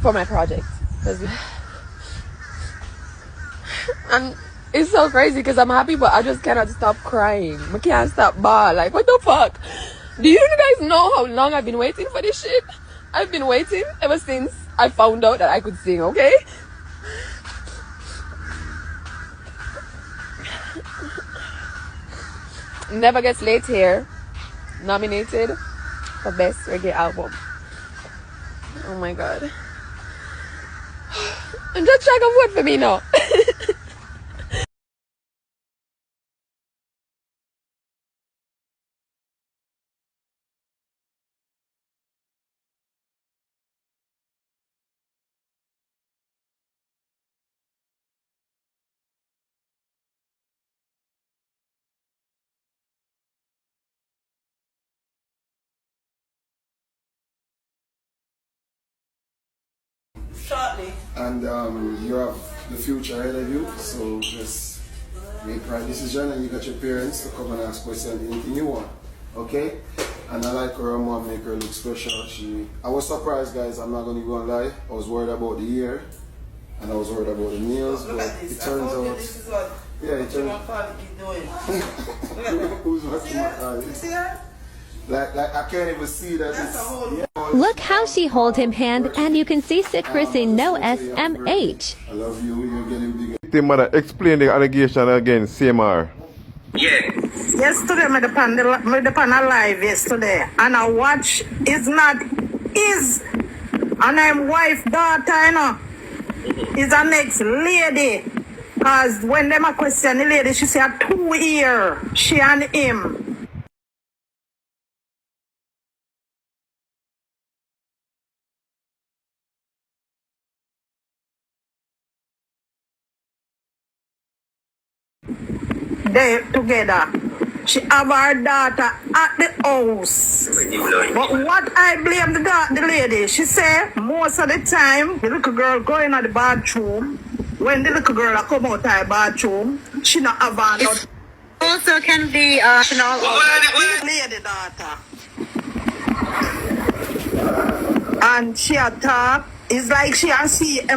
for my project. And it's so crazy because I'm happy, but I just cannot stop crying. I can't stop bawling. Like, what the fuck? Do you guys know how long I've been waiting for this shit? I've been waiting ever since I found out that I could sing, okay? Never Gets Late here, nominated for Best Reggae Album. Oh my god. I'm just trying to vote for me now. Shortly. And you have the future ahead of you, so just make right decision, and you got your parents to come and ask questions anything you want, okay? And I like her mom, make her look special. I was surprised, guys, I'm not going to even lie. I was worried about the hair, and I was worried about the nails, Look but at this. it turns out... This is what it turns out... doing. Who's watching my See that? Like I can't even see that. That's a whole... Look how she hold him hand, and you can see Citrusy no SMH. I love you, you're getting bigger. The mother explain the allegation again, CMR. Yeah. Yesterday, I depend on live yesterday, and I watch. It's not his, and I'm wife daughter, you know. Is a next lady, cause when them a question the lady, she say a 2 year, she and him. They together. She have her daughter at the house. But what I blame the lady, she say most of the time the little girl going to the bathroom. When the little girl come out of the bathroom, she not have her not. Also can be lady daughter. And she attack. It's like she and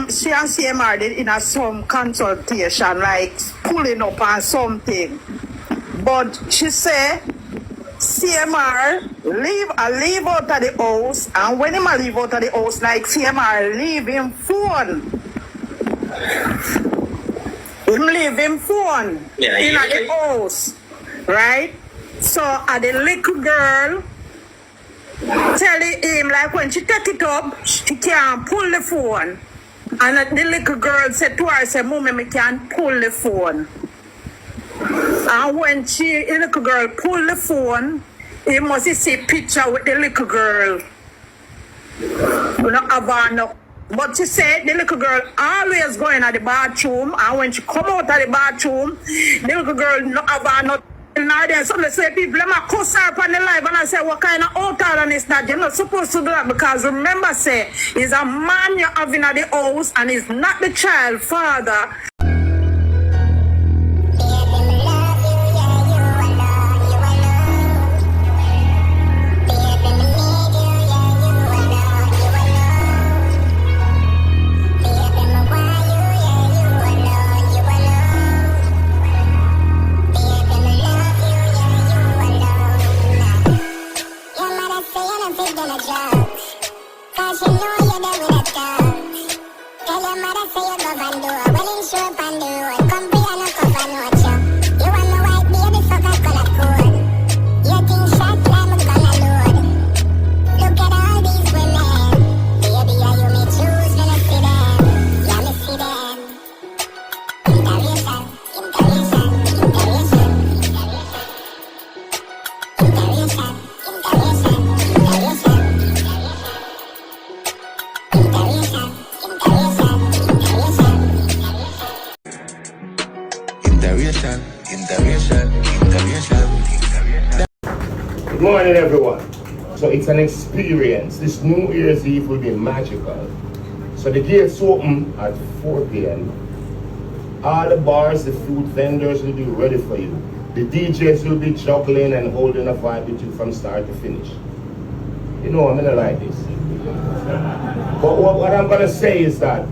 CMR did in some consultation, like pulling up on something. But she say CMR leave out of the house, and when him leave out of the house, like CMR leave him phone. Him leave him phone in the house, right? So the little girl telling him, like, when she take it up, she can't pull the phone. And the little girl said to her, say, Mommy, I can't pull the phone. And when the little girl pull the phone, he must see picture with the little girl. You know, have her no. But she said the little girl always going to the bathroom, and when she come out of the bathroom, the little girl not have her no. Now then, some say people let me cuss her up on the live, and I say, what kind of outer is that? You're not supposed to do that, because remember, say, he's a man you're having at the house, and he's not the child father. Good morning, everyone. So it's an experience. This New Year's Eve will be magical. So the gates open at 4 p.m. All the bars, the food vendors will be ready for you. The DJs will be juggling and holding a vibe with you from start to finish. You know, I'm gonna like this. But what I'm going to say is that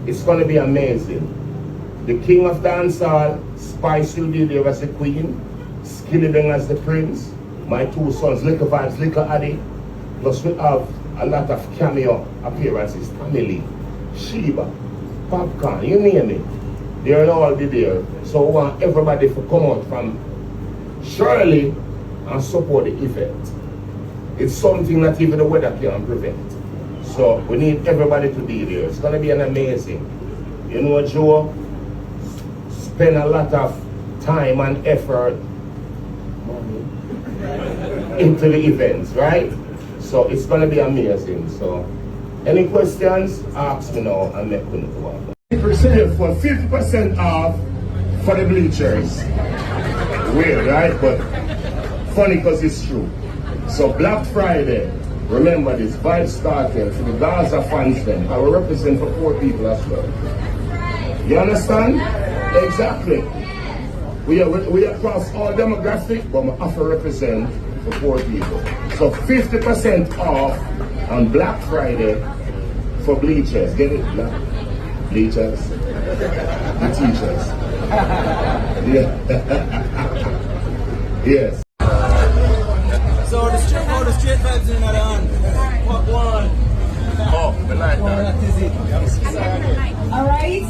it's going to be amazing. The king of dancehall, Spice will be there as the queen, Skilly Bang as the prince, my two sons, Little Vybz, Little Addy, plus we have a lot of cameo appearances, Family, Sheba, Popcorn, you name it. They'll all be there. So we want everybody to come out from Shirley and support the event. It's something that even the weather can prevent. So we need everybody to be there. It's going to be an amazing. You know, Joe, spend a lot of time and effort, money, into the events, right? So it's going to be amazing. So any questions, ask me now and make me know. 50% off for the bleachers. Weird, right? But funny because it's true. So Black Friday, remember this, Vybz Kartel for the Gaza fans then. I will represent for poor people as well. You understand? Exactly. We are across all demographics, but we have to represent for poor people. So 50% off on Black Friday for bleachers. Get it? Black bleachers. The teachers. Yeah. Yes. So the straight vibes in another hand. What one? Oh, I like that. That is it. All right.